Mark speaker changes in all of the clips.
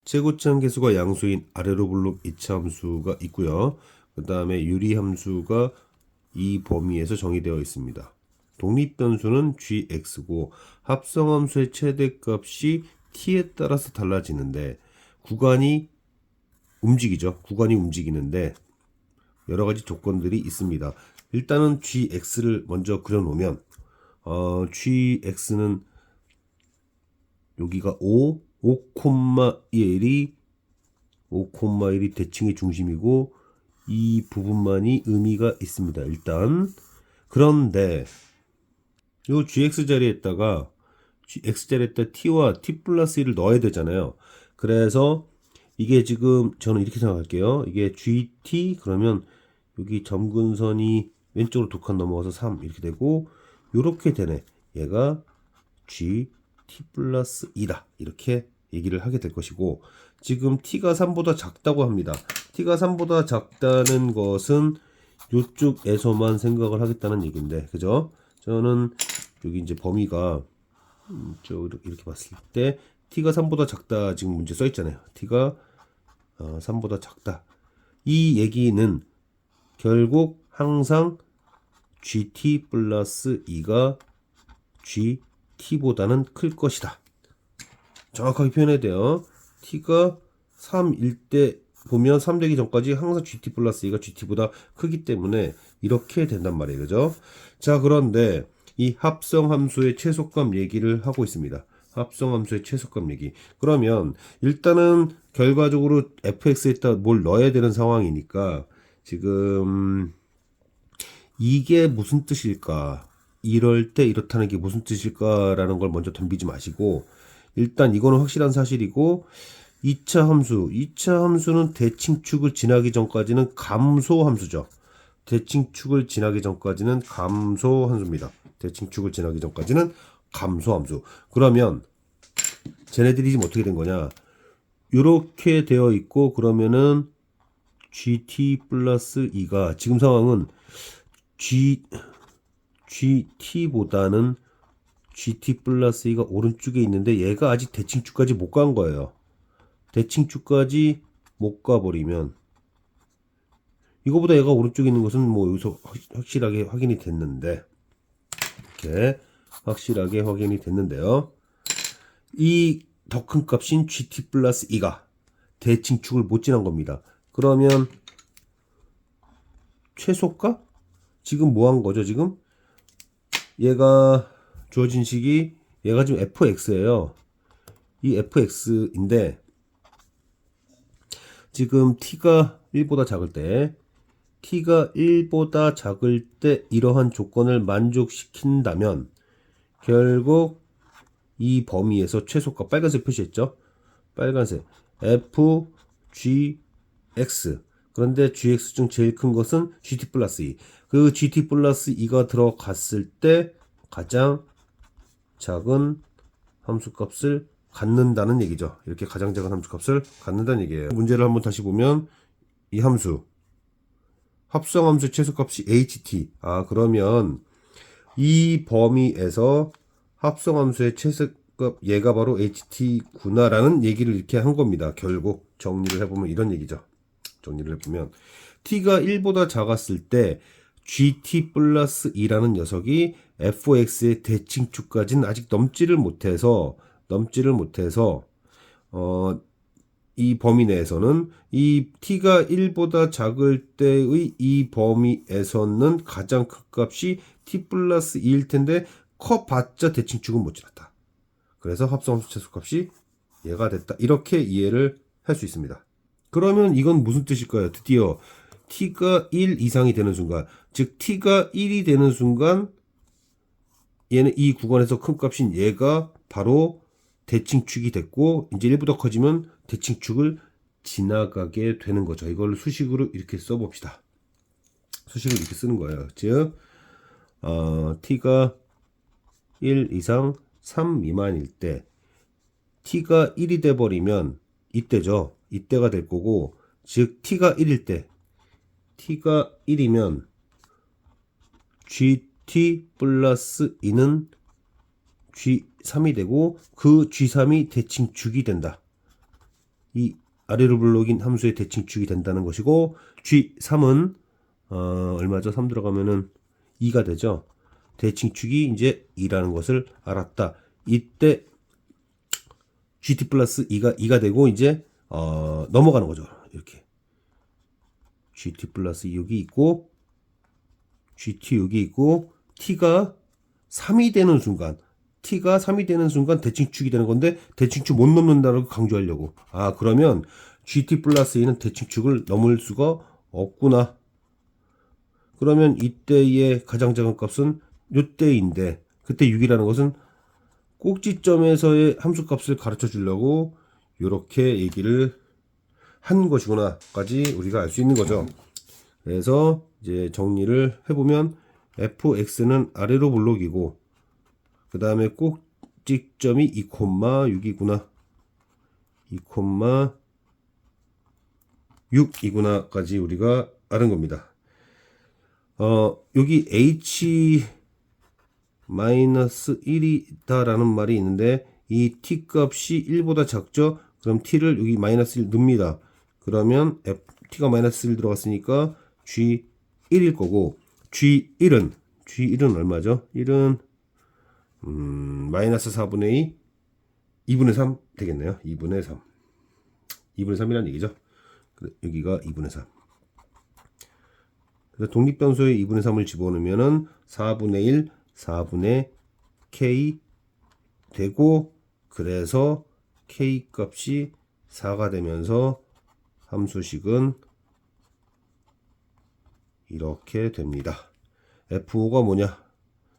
Speaker 1: 최고치 함계수가 양수인 아래로 블록 이차함수가 있고요. 그 다음에 유리함수가 이 범위에서 정의되어 있습니다. 독립변수는 gx고 합성함수의 최대값이 t에 따라서 달라지는데 구간이 움직이죠. 구간이 움직이는데 여러가지 조건들이 있습니다. 일단은 gx를 먼저 그려놓으면 gx는 여기가 5,1이 대칭의 중심이고 이 부분만이 의미가 있습니다. 일단 그런데 요 gx 자리에다가 t와 t 플러스 1을 넣어야 되잖아요. 그래서 이게 지금 저는 이렇게 생각할게요. 이게 gt 그러면 여기 점근선이 왼쪽으로 두 칸 넘어가서 3 이렇게 되고 요렇게 되네. 얘가 gt 플러스 2다 이렇게 얘기를 하게 될 것이고, 지금 t가 3보다 작다고 합니다. t가 3보다 작다는 것은 이쪽에서만 생각을 하겠다는 얘기인데, 그죠? 저는 여기 이제 범위가 이렇게 봤을 때 t가 3보다 작다 지금 문제 써 있잖아요. t가 3보다 작다. 이 얘기는 결국 항상 gt 플러스 2가 gt보다는 클 것이다. 정확하게 표현해야 돼요. t가 3일 때 보면 3 되기 전까지 항상 gt 플러스 2가 gt보다 크기 때문에 이렇게 된단 말이에요. 그죠? 자, 그런데 이 합성함수의 최소값 얘기를 하고 있습니다. 합성함수의 최소값 얘기. 그러면 일단은 결과적으로 fx에다 뭘 넣어야 되는 상황이니까 지금 이게 무슨 뜻일까? 이럴 때 이렇다는 게 무슨 뜻일까라는 걸 먼저 덤비지 마시고, 일단 이거는 확실한 사실이고, 2차 함수는 대칭축을 지나기 전까지는 감소함수죠. 대칭축을 지나기 전까지는 감소함수입니다. 대칭축을 지나기 전까지는 감소함수. 그러면 쟤네들이 지금 어떻게 된 거냐? 이렇게 되어 있고, 그러면은 gt 플러스 2가 지금 상황은 gt보다는 gt 플러스 2가 오른쪽에 있는데 얘가 아직 대칭축까지 못 간 거예요. 대칭축까지 못 가버리면 이거보다 얘가 오른쪽에 있는 것은 뭐 여기서 확실하게 확인이 됐는데, 이렇게 확실하게 확인이 됐는데요. 이 더 큰 값인 gt 플러스 2가 대칭축을 못 지난 겁니다. 그러면 최소값? 지금 뭐 한 거죠? 지금 얘가 주어진 식이 얘가 지금 fx예요. 이 fx인데 지금 t가 1보다 작을 때 이러한 조건을 만족시킨다면 결국 이 범위에서 최소값 빨간색 표시했죠? 빨간색 f, g, x. 그런데 gx 중 제일 큰 것은 gt 플러스 2. 그 gt 플러스 2가 들어갔을 때 가장 작은 함수값을 갖는다는 얘기죠. 이렇게 가장 작은 함수값을 갖는다는 얘기예요. 문제를 한번 다시 보면 이 함수 합성함수 최소값이 ht. 그러면 이 범위에서 합성함수의 최소값 얘가 바로 ht구나라는 얘기를 이렇게 한 겁니다. 결국 정리를 해보면 이런 얘기죠. 정리를 해보면 t가 1보다 작았을 때 gt 플러스 2라는 녀석이 fx의 대칭축까지는 아직 넘지를 못해서 이 범위 내에서는 이 t가 1보다 작을 때의 이 범위에서는 가장 큰 값이 t 플러스 2일 텐데 커봤자 대칭축은 못 지났다. 그래서 합성함수 최소값이 얘가 됐다. 이렇게 이해를 할 수 있습니다. 그러면 이건 무슨 뜻일까요? 드디어 t가 1 이상이 되는 순간, 즉 t가 1이 되는 순간 얘는 이 구간에서 큰 값인 얘가 바로 대칭축이 됐고, 이제 1보다 커지면 대칭축을 지나가게 되는 거죠. 이걸 수식으로 이렇게 써봅시다. 수식을 이렇게 쓰는 거예요. 즉 t가 1 이상 3 미만일 때 t가 1이 돼버리면 이때죠. 이때가 될 거고, 즉 t가 1일 때 t가 1이면 gt 플러스 2는 g3이 되고 그 g3이 대칭축이 된다. 이 아래로 불러긴 함수의 대칭축이 된다는 것이고, G3은 얼마죠? 3 들어가면은 2가 되죠. 대칭축이 이제 2라는 것을 알았다. 이때 GT 플러스 2가 되고 이제 넘어가는 거죠. 이렇게 GT 플러스 6이 있고 GT 6이 있고 T가 3이 되는 순간 대칭축이 되는 건데 대칭축 못 넘는다고 강조하려고. 그러면 GT 플러스 2는 대칭축을 넘을 수가 없구나. 그러면 이때의 가장 작은 값은 요때인데 그때 6이라는 것은 꼭지점에서의 함수값을 가르쳐 주려고 이렇게 얘기를 한 것이구나까지 우리가 알 수 있는 거죠. 그래서 이제 정리를 해보면 fx는 아래로 블록이고 그 다음에 꼭지점이 2,6이구나 2,6이구나까지 우리가 아는 겁니다. 여기 h 마이너스 1이다라는 말이 있는데 이 t 값이 1보다 작죠? 그럼 t를 여기 마이너스 1 넣습니다. 그러면 t가 마이너스 1 들어갔으니까 g1일 거고 g1은 얼마죠? 1은 마이너스 4분의 2 2분의 3 되겠네요. 2분의 3 2분의 3이라는 얘기죠. 여기가 2분의 3 그래서 독립변수에 2분의 3을 집어넣으면은 4분의 1 4분의 k 되고 그래서 k 값이 4가 되면서 함수식은 이렇게 됩니다. F5가 뭐냐?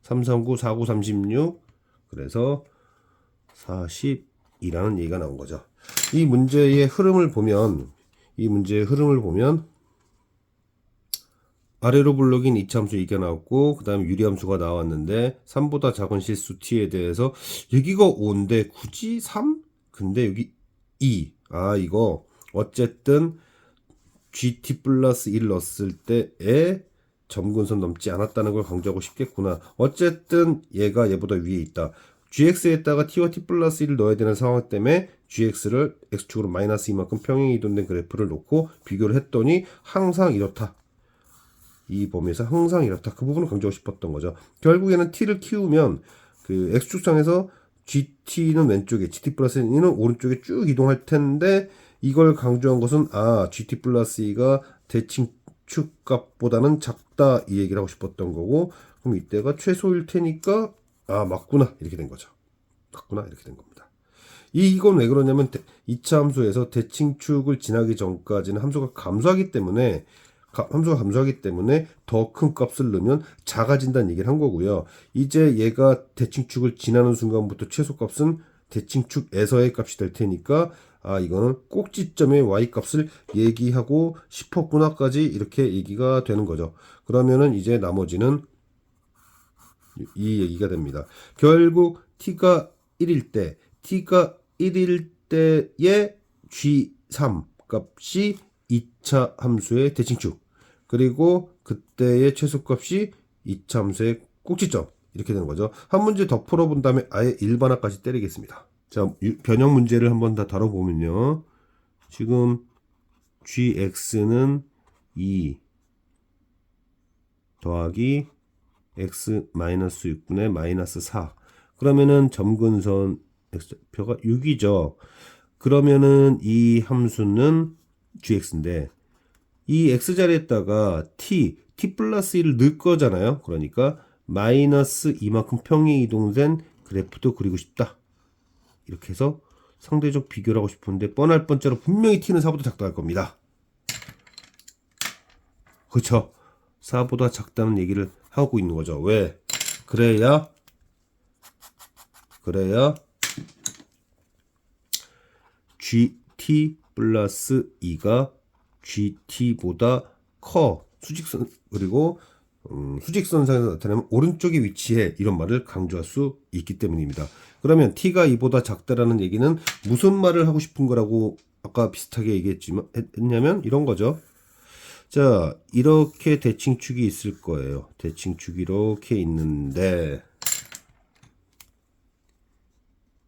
Speaker 1: 3, 3, 9, 4, 9, 36 그래서 42라는 얘기가 나온 거죠. 이 문제의 흐름을 보면 아래로 불러긴 2차 함수 얘기가 나왔고 그 다음에 유리함수가 나왔는데 3보다 작은 실수 t에 대해서 여기가 5인데 굳이 3? 근데 여기 2 이거 어쨌든 gt 플러스 1 넣었을 때에 점근선 넘지 않았다는 걸 강조하고 싶겠구나. 어쨌든 얘가 얘보다 위에 있다. gx에다가 t와 t 플러스 1을 넣어야 되는 상황 때문에 gx를 x축으로 마이너스 이만큼 평행 이동된 그래프를 놓고 비교를 했더니 항상 이렇다. 이 범위에서 항상 이렇다. 그 부분을 강조하고 싶었던 거죠. 결국에는 t를 키우면 그 x축상에서 gt는 왼쪽에 gt 플러스 2는 오른쪽에 쭉 이동할 텐데 이걸 강조한 것은 gt 플러스 2가 대칭축 값보다는 작다 이 얘기를 하고 싶었던 거고 그럼 이때가 최소일 테니까 맞구나 이렇게 된 거죠. 맞구나 이렇게 된 겁니다. 이건 왜 그러냐면 2차 함수에서 대칭축을 지나기 전까지는 함수가 감소하기 때문에 더 큰 값을 넣으면 작아진다는 얘기를 한 거고요. 이제 얘가 대칭축을 지나는 순간부터 최소값은 대칭축에서의 값이 될 테니까 이거는 꼭지점의 y값을 얘기하고 싶었구나까지 이렇게 얘기가 되는 거죠. 그러면은 이제 나머지는 이 얘기가 됩니다. 결국 t가 1일 때의 g3 값이 2차 함수의 대칭축 그리고 그때의 최소값이 2차 함수의 꼭지점 이렇게 되는 거죠. 한 문제 더 풀어본 다음에 아예 일반화까지 때리겠습니다. 자, 변형 문제를 한번 다 다뤄보면요. 지금 gx는 2 더하기 x-6분의 마이너스 4 그러면은 점근선 x표가 6이죠. 그러면은 이 함수는 gx인데 이 x자리에다가 t 플러스 1을 넣을 거잖아요. 그러니까 마이너스 이만큼 평행 이동된 그래프도 그리고 싶다. 이렇게 해서 상대적 비교를 하고 싶은데 뻔할 뻔짜로 분명히 t는 4보다 작다 할 겁니다. 그렇죠. 4보다 작다는 얘기를 하고 있는 거죠. 왜? 그래야 gt 플러스 2가 gt보다 커. 수직선 그리고 수직선상에서 나타나면 오른쪽에 위치해 이런 말을 강조할 수 있기 때문입니다. 그러면 t가 2보다 작다라는 얘기는 무슨 말을 하고 싶은 거라고 아까 비슷하게 했냐면 이런 거죠. 자, 이렇게 대칭축이 있을 거예요. 대칭축이 이렇게 있는데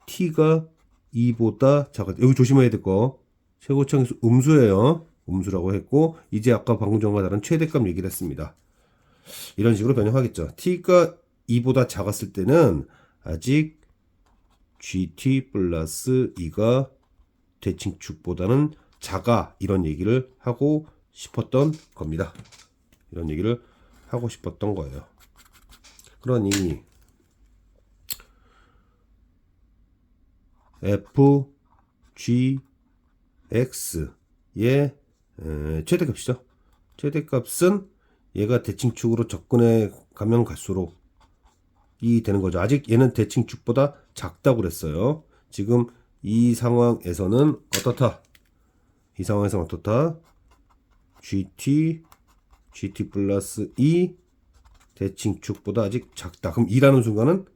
Speaker 1: t가 2보다 작아. 여기 조심해야 될 거. 최고차항계수 음수예요. 음수라고 했고 이제 아까 방금 전과 다른 최대값 얘기를 했습니다. 이런 식으로 변형하겠죠. t가 2보다 작았을 때는 아직 gt 플러스 2가 대칭축보다는 작아, 이런 얘기를 하고 싶었던 겁니다. 이런 얘기를 하고 싶었던 거예요. 그러니 f, g, x의 최대값이죠. 최대값은 얘가 대칭축으로 접근해 가면 갈수록 이 되는 거죠. 아직 얘는 대칭축보다 작다고 그랬어요. 지금 이 상황에서는 어떻다? 이 상황에서는 어떻다? gt 플러스 2 대칭축보다 아직 작다. 그럼 2라는 순간은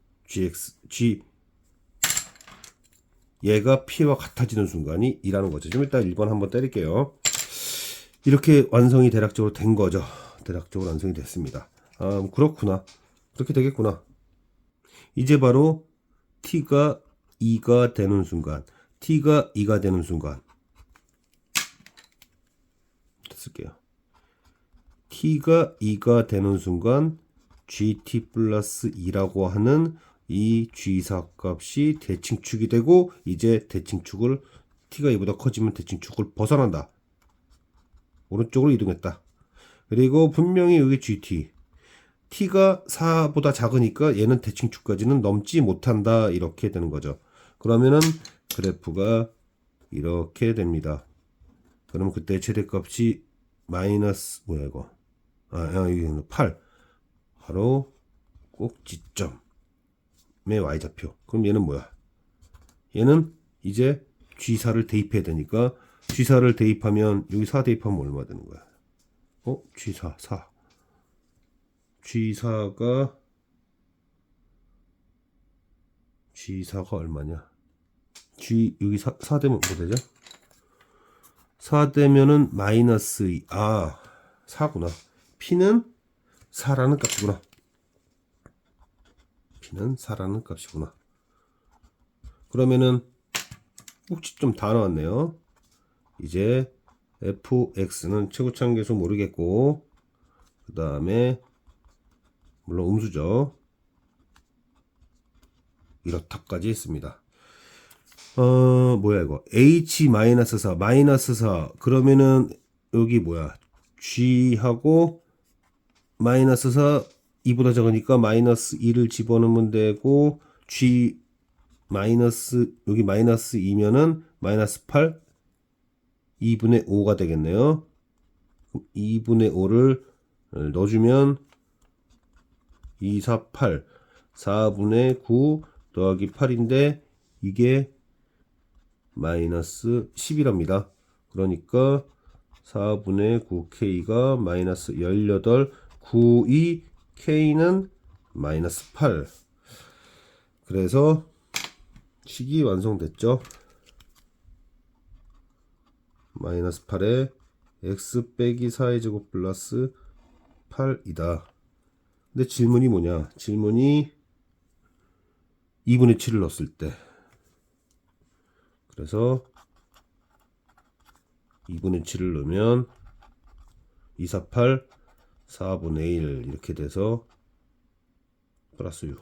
Speaker 1: 얘가 p와 같아지는 순간이 2라는 거죠. 좀 이따 1번 한번 때릴게요. 이렇게 완성이 대략적으로 된 거죠. 대략적으로 완성이 됐습니다. 아, 그렇구나. 그렇게 되겠구나. 이제 바로 t가 2가 되는 순간, t가 2가 되는 순간 쓸게요. t가 2가 되는 순간 gt 플러스 2라고 하는 이 g4 값이 대칭축이 되고 이제 대칭축을 t가 2보다 커지면 대칭축을 벗어난다. 오른쪽으로 이동했다. 그리고 분명히 여기 t가 4보다 작으니까 얘는 대칭축까지는 넘지 못한다. 이렇게 되는 거죠. 그러면은 그래프가 이렇게 됩니다. 그럼 그때 최대값이 마이너스 뭐야 이거? 이게 8. 바로 꼭지점의 y좌표. 그럼 얘는 뭐야? 얘는 이제 G4를 대입해야 되니까 G4를 대입하면 여기 4 대입하면 얼마 되는 거야? G4 4. G4가 얼마냐? 여기 4 되면 뭐 되죠? 4 되면은 마이너스 2. 4구나. P는 4라는 값이구나. P는 4라는 값이구나. 그러면은 꼭지점 다 나왔네요. 이제 fx는 최고차항계수 모르겠고 그 다음에 물론 음수죠. 이렇다까지 했습니다. 뭐야 이거 h-4 마이너스 4 그러면은 여기 뭐야 g하고 마이너스 4 2보다 작으니까 마이너스 2를 집어넣으면 되고 g 마이너스 여기 마이너스 2면은 마이너스 8 2분의 5가 되겠네요. 2분의 5를 넣어주면 2, 4, 8 4분의 9 더하기 8인데 이게 마이너스 10이랍니다. 그러니까 4분의 9K가 마이너스 18 92 K는 마이너스 8. 그래서 식이 완성됐죠. 마이너스 8에 x 빼기 4의 제곱 플러스 8이다. 근데 질문이 뭐냐? 질문이 2분의 7을 넣었을 때. 그래서 2분의 7을 넣으면 2, 4, 8, 4분의 1 이렇게 돼서 플러스 6.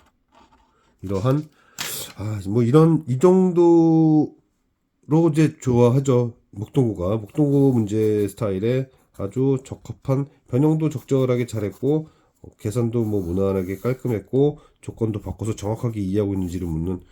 Speaker 1: 이러한 뭐 이 정도로 이제 좋아하죠. 목동구 문제 스타일에 아주 적합한 변형도 적절하게 잘했고 계산도 뭐 무난하게 깔끔했고 조건도 바꿔서 정확하게 이해하고 있는지를 묻는